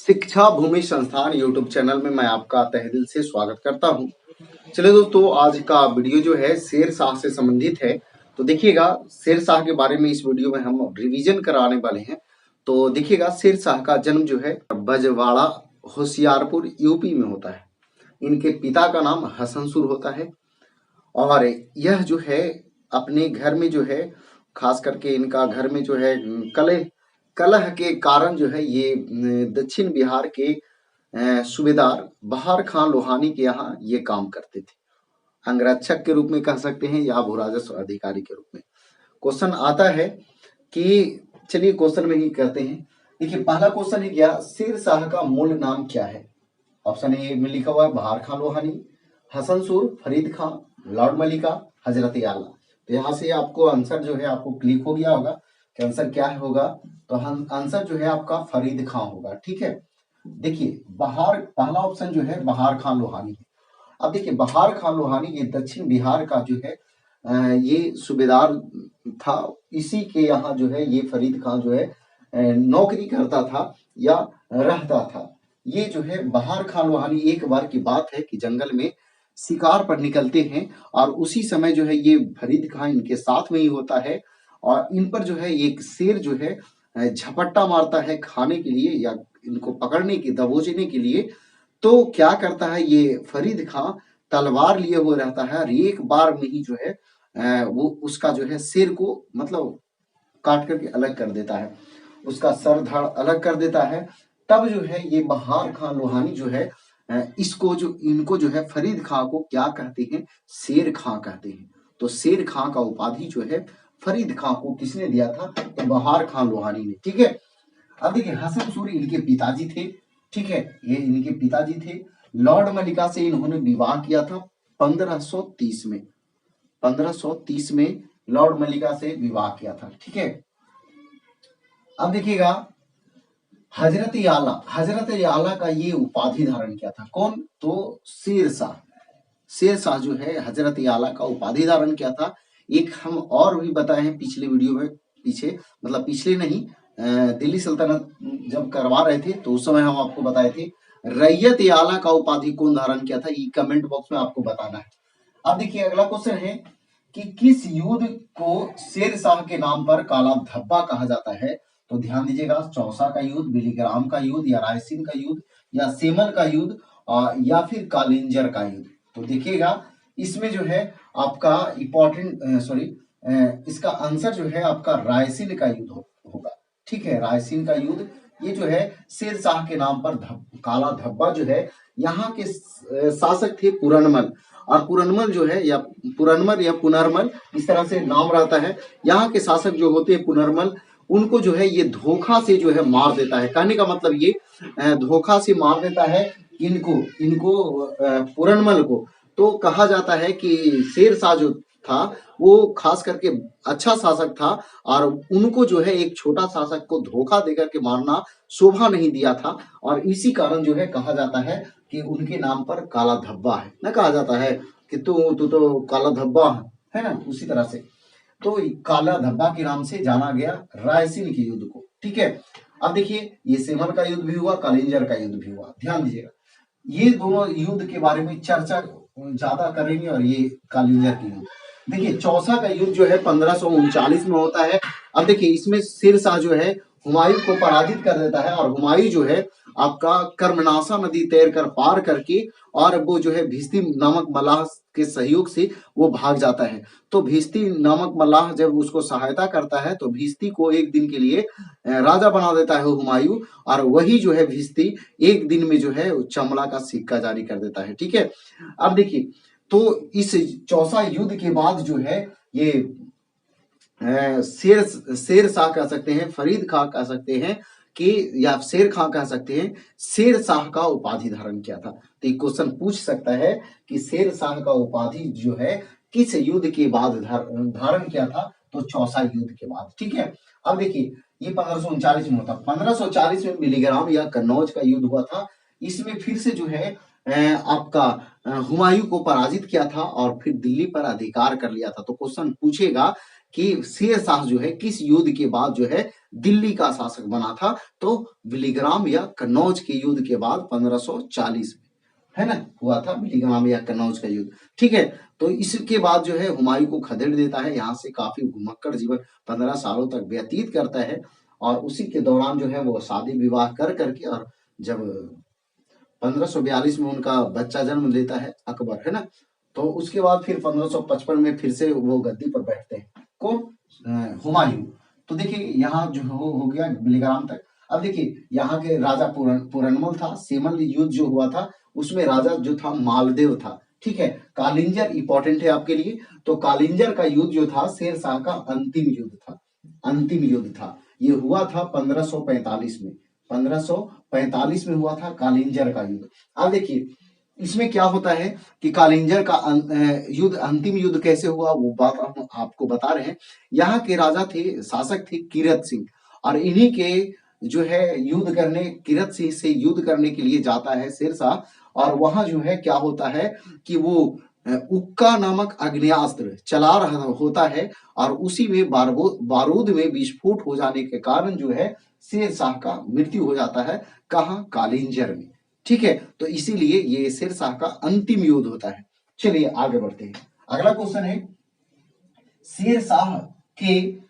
शिक्षा भूमि संस्थान YouTube channel में मैं आपका तहे दिल से स्वागत करता हूं। चलिए दोस्तों, आज का वीडियो जो है शेर शाह से संबंधित है। तो देखिएगा, शेर शाह के बारे में इस वीडियो में हम रिवीजन कराने वाले हैं। तो देखिएगा, शेर शाह का जन्म जो है बजवाड़ा होशियारपुर यूपी में होता है। इनके पिता का नाम हसनसुर होता है और यह जो है अपने घर में जो है, खास करके इनका घर में जो है कलह के कारण जो है ये दक्षिण बिहार के सूबेदार बहार खान लोहानी के यहाँ ये काम करते थे। अंगरक्षक के रूप में कह सकते हैं या भू राजस्व अधिकारी के रूप में। क्वेश्चन आता है कि चलिए क्वेश्चन में ही करते हैं। देखिए, पहला क्वेश्चन है क्या, शेर शाह का मूल नाम क्या है? ऑप्शन ए में लिखा हुआ है बहार खान लोहानी, हसनसुर, फरीद खान, लॉर्ड मलिका, हजरत आला। तो यहाँ से आपको आंसर जो है आपको क्लिक हो गया होगा कि आंसर क्या होगा। तो हम आंसर जो है आपका फरीद खान होगा। ठीक है, देखिए पहला ऑप्शन जो है बहार खान लोहानी है। अब देखिए, बहार खान लोहानी ये दक्षिण बिहार का जो है ये सूबेदार था। इसी के यहाँ जो है ये फरीद खान जो है नौकरी करता था या रहता था। ये जो है बहार खान लोहानी, एक बार की बात है कि जंगल में शिकार पर निकलते हैं और उसी समय जो है ये फरीद खान इनके साथ में ही होता है और इन पर जो है एक शेर जो है झपट्टा मारता है खाने के लिए या इनको पकड़ने की दबोचने के लिए। तो क्या करता है ये फरीद खान, तलवार लिए हुए रहता है और एक बार में ही जो है वो उसका जो है शेर को मतलब काट करके अलग कर देता है, उसका सर धड़ अलग कर देता है। तब जो है ये बहार खान लोहानी जो है इनको जो है फरीद खां को क्या कहते हैं, शेर खां कहते हैं। तो शेर खां का उपाधि जो है फरीद खां को किसने दिया था? तो बहार खान लोहानी ने। ठीक है, अब देखिए हसनसुर इनके पिताजी थे। ठीक है, ये इनके पिताजी थे। लॉर्ड मलिका से इन्होंने विवाह किया था 1530 में। 1530 में लॉर्ड मलिका से विवाह किया था। ठीक है, अब देखिएगा हजरत आला का ये उपाधि धारण किया था। कौन? तो शेर शाह। शेर शाह जो है हजरत आला का उपाधि धारण किया था। एक हम और भी बताए हैं पिछले वीडियो में, पीछे मतलब पिछले नहीं, दिल्ली सल्तनत जब करवा रहे थे तो उस समय हम आपको बताए थे रैयत आला का उपाधि कौन धारण किया था। ये कमेंट बॉक्स में आपको बताना है। अब देखिए अगला क्वेश्चन है कि किस युद्ध को शेर शाह के नाम पर काला धब्बा कहा जाता है? तो ध्यान दीजिएगा, चौसा का युद्ध, बिलीग्राम का युद्ध या रायसीन का युद्ध या सेमन का युद्ध या फिर कालिंजर का युद्ध। तो देखिएगा इसमें जो है आपका इसका आंसर जो है आपका रायसीन का युद्ध होगा। ठीक है, रायसीन का युद्ध ये जो है शेर शाह के नाम पर काला धब्बा जो है, यहाँ के शासक थे पुरनमल। और पुरनमल जो है या पुरनमल या पुनरमल, इस तरह से नाम रहता है। यहाँ के शासक जो होते हैं पुनरमल, उनको जो है ये धोखा से जो है मार देता है। कहने का मतलब ये धोखा से मार देता है इनको पुरनमल को। तो कहा जाता है कि शेर शाह जो था वो खास करके अच्छा शासक था और उनको जो है एक छोटा शासक को धोखा देकर के मारना शोभा नहीं दिया था और इसी कारण जो है कहा जाता है कि उनके नाम पर काला धब्बा है। ना कहा जाता है कि तू तो काला धब्बा है ना, उसी तरह से तो काला धब्बा के नाम से जाना गया रायसीन के युद्ध को। ठीक है, अब देखिए ये सेमन का युद्ध भी हुआ, कालिंजर का युद्ध भी हुआ। ध्यान दीजिएगा, ये दोनों युद्ध के बारे में चर्चा ज्यादा करेंगे और ये कालिंजर के युद्ध। देखिए चौसा का युद्ध जो है 1539 में होता है। अब देखिए इसमें शेर शाह जो है हुमायूं को पराजित कर देता है और हुमायूं जो है आपका कर्मनाशा नदी तैर कर पार करके और वो जो है भिस्ती नामक मल्लाह के सहयोग से वो भाग जाता है। तो भिस्ती नामक मल्लाह जब उसको सहायता करता है तो भिस्ती को एक दिन के लिए राजा बना देता है हुमायूं और वही जो है भिस्ती एक दिन में जो है चमड़ा का सिक्का जारी कर देता है। ठीक है, अब देखिए तो इस चौसा युद्ध के बाद जो है ये शेर शाह कह सकते हैं, फरीद खां कह सकते हैं कि या शेर खां कह सकते हैं, शेर शाह का उपाधि धारण किया था। तो ये क्वेश्चन पूछ सकता है कि शेर शाह का उपाधि जो है किस युद्ध के बाद धारण किया था? तो चौसा युद्ध के बाद। ठीक है, अब देखिए ये 1539 में होता। 1540 में बिलीग्राम या कन्नौज का युद्ध हुआ था। इसमें फिर से जो है आपका हुमायूं को पराजित किया था और फिर दिल्ली पर अधिकार कर लिया था। तो क्वेश्चन पूछेगा कि शेर शाह जो है किस युद्ध के बाद जो है दिल्ली का शासक बना था, तो बिलीग्राम या कन्नौज के युद्ध के बाद 1540 में, है ना, हुआ था बिलीग्राम या कन्नौज का युद्ध। ठीक है, तो इसके बाद जो है हुमायूं को खदेड़ देता है, यहाँ से काफी घुमक्कड़ जीवन 15 सालों तक व्यतीत करता है, और उसी के दौरान जो है वो शादी विवाह कर करके, और जब 1542 में उनका बच्चा जन्म लेता है अकबर, है ना, तो उसके बाद फिर 1555 में फिर से वो गद्दी पर बैठते हैं, कौन, हुमायूं। तो देखिए यहाँ जो हो गया बिलीग्राम तक। अब देखिए यहाँ के राजा पुरनमल था, सेमल युद्ध जो हुआ था उसमें राजा जो था मालदेव था। ठीक है, कालिंजर इंपॉर्टेंट है आपके लिए, तो कालिंजर का युद्ध जो था शेर शाह का अंतिम युद्ध था, अंतिम युद्ध था, ये हुआ था 1545 में, 1545 में हुआ था कालिंजर का युद्ध। अब देखिए इसमें क्या होता है कि कालिंजर का युद्ध, अंतिम युद्ध कैसे हुआ वो बात हम आपको बता रहे हैं। यहाँ के राजा थे, शासक थे किरत सिंह, और इन्हीं के जो है युद्ध करने, किरत सिंह से युद्ध करने के लिए जाता है शेरशाह, और वहां जो है क्या होता है कि वो उक्का नामक अग्नेयास्त्र चला रहा होता है, और उसी में बारूद में विस्फोट हो जाने के कारण जो है शेरशाह का मृत्यु हो जाता है, कहाँ, कालिंजर में। ठीक है, तो इसीलिए ये शेरशाह का अंतिम युद्ध होता है। चलिए आगे बढ़ते हैं। अगला क्वेश्चन है, शेरशाह के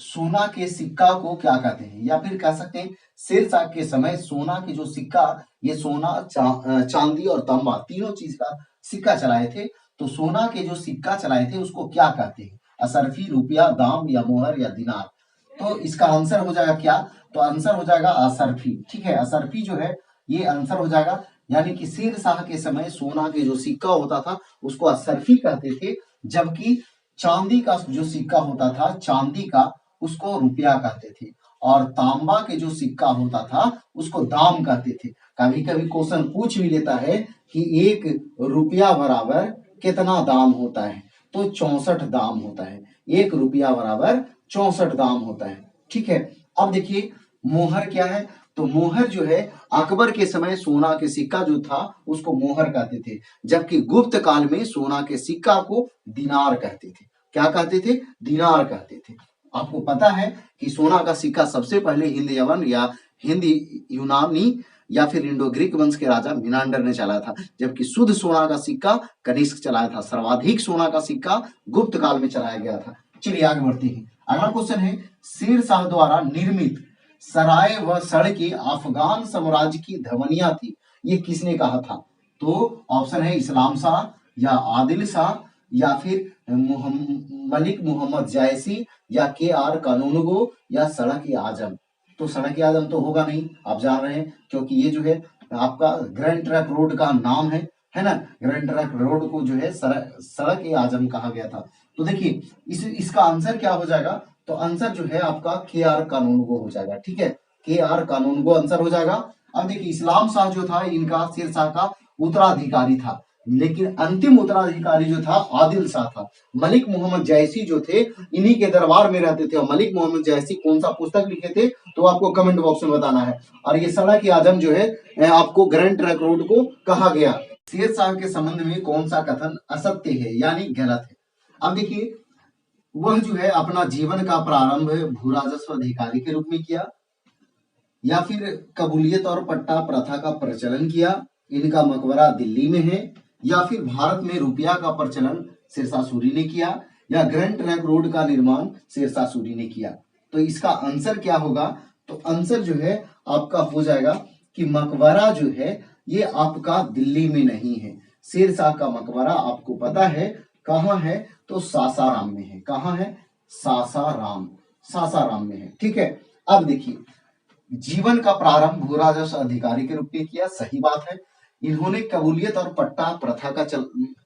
सोना के सिक्का को क्या कहते हैं, या फिर कह सकते हैं शेरशाह के समय सोना के जो सिक्का, ये सोना, चांदी और तांबा तीनों चीज का सिक्का चलाए थे, तो सोना के जो सिक्का चलाए थे उसको क्या कहते हैं, असरफी, रुपया, दाम, या मोहर, या दिनार। तो इसका आंसर हो जाएगा क्या, तो आंसर हो जाएगा असरफी। ठीक है, असरफी जो है ये आंसर हो जाएगा, यानी कि शेरशाह के समय सोना के जो सिक्का होता था उसको असरफी कहते थे, जबकि चांदी का जो सिक्का होता था, चांदी का, उसको रुपया कहते थे, और तांबा के जो सिक्का होता था उसको दाम कहते थे। कभी कभी क्वेश्चन पूछ भी लेता है कि 1 रुपया बराबर कितना दाम होता है, तो 64 दाम होता है, 1 रुपया बराबर 64 दाम होता है। ठीक है, अब देखिए मोहर क्या है, तो मोहर जो है अकबर के समय सोना के सिक्का जो था उसको मोहर कहते थे, जबकि गुप्त काल में सोना के सिक्का को दिनार कहते थे। क्या कहते थे, दिनार कहते थे। आपको पता है कि सोना का सिक्का सबसे पहले हिंद यवन या हिंद यूनानी या फिर इंडो ग्रीक वंश के राजा मिनांडर ने चलाया था, जबकि शुद्ध सोना का सिक्का कनिष्क चलाया था। सर्वाधिक सोना का सिक्का गुप्त काल में चलाया गया था। चलिए आगे बढ़ते हैं। अगला क्वेश्चन है, शेर शाह द्वारा निर्मित सराय व सड़कें अफगान साम्राज्य की धमनियां थी, ये किसने कहा था, तो ऑप्शन है इस्लाम शाह, या आदिल शाह, या फिर मलिक मोहम्मद जायसी, या KR कानूनगो, या सड़क आजम। तो सड़क आजम तो होगा नहीं, आप जान रहे हैं, क्योंकि ये जो है आपका ग्रैंड ट्रक रोड का नाम है ना, ग्रैंड ट्रक रोड को जो है सड़क आजम कहा गया था। तो देखिए इसका आंसर क्या हो जाएगा, तो आंसर जो है आपका KR कानूनगो हो जाएगा। ठीक है, KR कानूनगो आंसर हो जाएगा। अब देखिए इस्लाम शाह जो था इनका शेरशाह का उत्तराधिकारी था, लेकिन अंतिम उत्तराधिकारी जो था आदिल शाह था। मलिक मोहम्मद जैसी जो थे इन्हीं के दरबार में रहते थे, और मलिक मोहम्मद जैसी कौन सा पुस्तक लिखे थे तो आपको कमेंट बॉक्स में बताना है। और ये सड़क आजम जो है आपको ग्रैंड ट्रक रोड को कहा गया। शेरशाह के संबंध में कौन सा कथन असत्य है यानी गलत है। अब देखिए वह जो है अपना जीवन का प्रारंभ भू राजस्व अधिकारी के रूप में किया, या फिर कबूलियत और पट्टा प्रथा का प्रचलन किया, इनका मकबरा दिल्ली में है, या फिर भारत में रुपया का प्रचलन शेरशाह सूरी ने किया, या ग्रैंड ट्रंक रोड का निर्माण शेरशाह सूरी ने किया। तो इसका आंसर क्या होगा, तो आंसर जो है आपका हो जाएगा कि मकबरा जो है ये आपका दिल्ली में नहीं है। शेरशाह का मकबरा आपको पता है कहाँ है, तो सासाराम में है। कहाँ है, सासाराम, सासाराम में है। ठीक है, अब देखिए जीवन का प्रारंभ भू राजस्व अधिकारी के रूप में किया, सही बात है। इन्होंने कबूलियत और पट्टा प्रथा का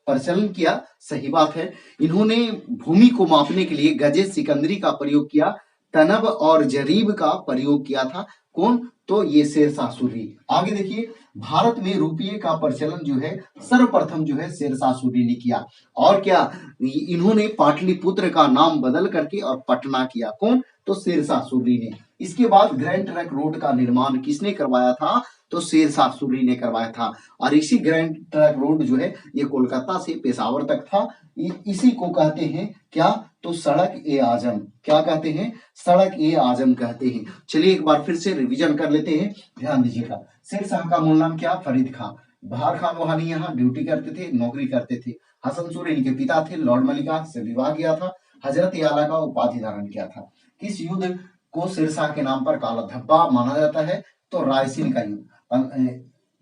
प्रचलन किया, सही बात है। इन्होंने भूमि को मापने के लिए गजे सिकंदरी का प्रयोग किया, तनब और जरीब का प्रयोग किया था, कौन, तो ये शेरशाह सूरी। आगे देखिए भारत में रुपये का प्रचलन जो है सर्वप्रथम जो है शेरशाह सूरी ने किया, और क्या इन्होंने पाटलिपुत्र का नाम बदल करके और पटना किया, कौन, तो शेरशाह सूरी ने। इसके बाद ग्रैंड ट्रंक रोड का निर्माण किसने करवाया था, तो शेर शाह सूरी ने करवाया था। और इसी ग्रैंड ट्रंक रोड जो है ये कोलकाता से पेशावर तक था। इसी को कहते हैं क्या, तो सड़क ए आजम। क्या कहते हैं, सड़क ए आजम कहते हैं। चलिए एक बार फिर से रिवीजन कर लेते हैं, ध्यान दीजिएगा। शेर शाह का मूल नाम क्या, फरीद खान। बहार खान लोहानी यहाँ ड्यूटी करते थे, नौकरी करते थे। हसन सूरी इनके पिता थे। लॉर्ड मलिका से विवाह किया था। हजरत आला का उपाधि धारण किया था। किस युद्ध को शेर शाह के नाम पर काला धब्बा माना जाता है, तो रायसीन का युद्ध।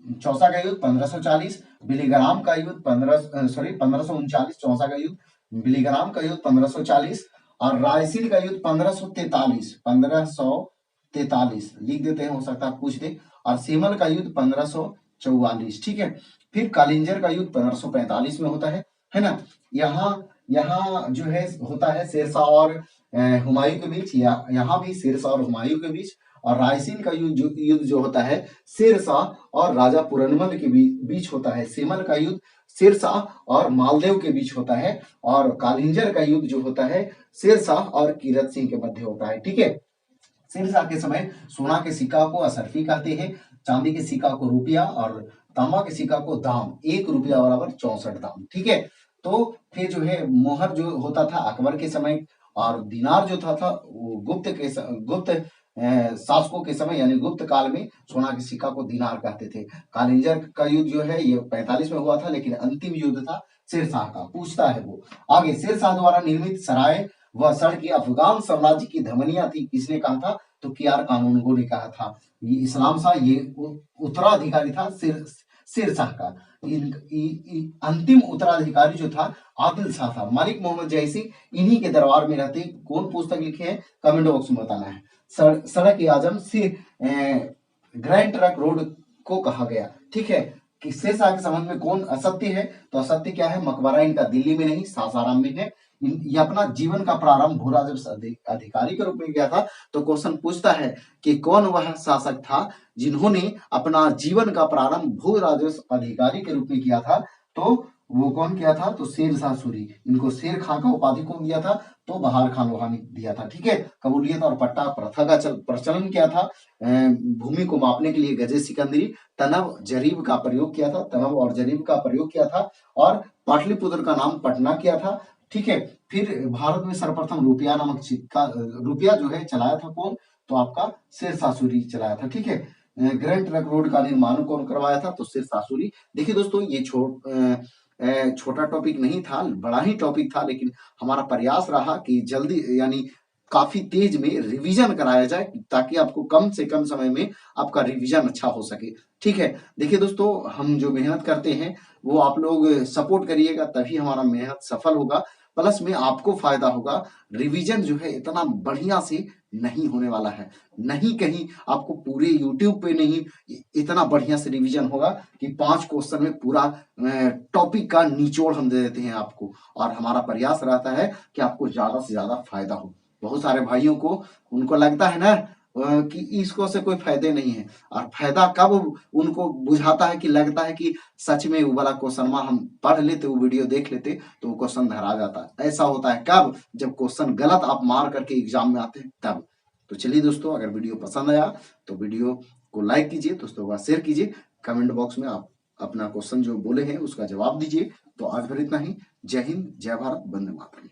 चौसा का युद्ध 1540, बिलीग्राम का युद्ध 1539, चौसा का युद्ध, बिलीग्राम का युद्ध 1540 और रायसीन का युद्ध 1543 लिख देते हैं, हो सकता है पूछ दे। और सीमल का युद्ध 1544, ठीक है। फिर कालिंजर का युद्ध 1545 में होता है ना। यहाँ यहाँ जो है होता है शेरशाह और हुमायूं के बीच, या यहाँ भी शेरशाह और हुमायूं के बीच। और रायसीन का युद्ध जो होता है शेरशाह और राजा पुरनमल के बीच होता है। सीमल का युद्ध शेरशाह और मालदेव के बीच होता है। और कालिंजर का युद्ध जो होता है शेरशाह और कीरत सिंह के मध्य होता है, ठीक है। शेरशाह के समय सोना के सिक्का को असरफी कहते हैं, चांदी के सिक्का को रुपया और तांबा के सिक्का को दाम। 1 रुपया बराबर 64 दाम, ठीक है। तो फिर जो है मोहर जो होता था अकबर के समय, और दिनार जो था वो गुप्त शासकों के समय यानी गुप्त काल में सोना के सिक्का को दिनार कहते थे। कालिंजर का युद्ध जो है ये 45 में हुआ था, लेकिन अंतिम युद्ध था शेरशाह का। पूछता है वो आगे, शेरशाह द्वारा निर्मित सराय व सड़कें अफगान साम्राज्य की धमनियां थी, किसने कहा था, तो कियार कानूनगो ने कहा था। ये इस्लाम शाह ये उत्तराधिकारी था शेरशाह का। अंतिम उत्तराधिकारी जो था आदिल शाह था। मलिक मोहम्मद जयसी इन्हीं के दरबार में रहते। कौन पुस्तक लिखे हैं, कमेंट बॉक्स में बताना है। सड़क ए आजम से ग्रैंड ट्रंक रोड को कहा गया, ठीक है। कि शेरशाह के संबंध में कौन असत्य है, तो असत्य क्या है, मकबरा इनका दिल्ली में नहीं सासाराम में है। ये अपना जीवन का प्रारंभ भू राजस्व अधिकारी के रूप में किया था। तो क्वेश्चन पूछता है कि कौन वह शासक था जिन्होंने अपना जीवन का प्रारंभ भू राजस्व अधिकारी के रूप में किया था, तो वो कौन किया था, तो शेर शाह सूरी। इनको शेर खां का उपाधि कौन दिया था, तो बहार खान लोहानी दिया था, ठीक है। कबूलियत और पट्टा प्रथा का प्रचलन किया था। भूमि को मापने के लिए गजे सिकंदरी तनव जरीब का प्रयोग किया था, तनव और जरीब का प्रयोग किया था। और पाटलिपुत्र का नाम पटना किया था, ठीक है। फिर भारत में सर्वप्रथम रुपया नामक सिक्का, रुपया जो है चलाया था कौन, तो आपका शेर शाह सूरी चलाया था, ठीक है। ग्रैंड ट्रंक रोड का निर्माण कौन करवाया था, तो शेर शाह सूरी। देखिए दोस्तों ये छोटा टॉपिक नहीं था, बड़ा ही टॉपिक था, लेकिन हमारा प्रयास रहा कि जल्दी यानी काफी तेज में रिवीजन कराया जाए, ताकि आपको कम से कम समय में आपका रिवीजन अच्छा हो सके, ठीक है। देखिए दोस्तों हम जो मेहनत करते हैं वो आप लोग सपोर्ट करिएगा, तभी हमारा मेहनत सफल होगा, प्लस में आपको फायदा होगा। रिवीजन जो है इतना बढ़िया से नहीं होने वाला है, नहीं कहीं आपको पूरे यूट्यूब पे नहीं इतना बढ़िया से रिवीजन होगा कि 5 क्वेश्चन में पूरा टॉपिक का निचोड़ हम दे देते हैं आपको। और हमारा प्रयास रहता है कि आपको ज्यादा से ज्यादा फायदा हो। बहुत सारे भाइयों को उनको लगता है ना कि इसको से कोई फायदे नहीं है, और फायदा कब उनको बुझाता है कि लगता है कि सच में वो वाला क्वेश्चन हम पढ़ लेते, वो वीडियो देख लेते तो वो क्वेश्चन धरा जाता है। ऐसा होता है कब, जब क्वेश्चन गलत आप मार करके एग्जाम में आते हैं तब। तो चलिए दोस्तों, अगर वीडियो पसंद आया तो वीडियो को लाइक कीजिए, दोस्तों का शेयर कीजिए, कमेंट बॉक्स में आप अपना क्वेश्चन जो बोले हैं उसका जवाब दीजिए। तो आज फिर इतना ही। जय हिंद, जय भारत, वंदे मातरम।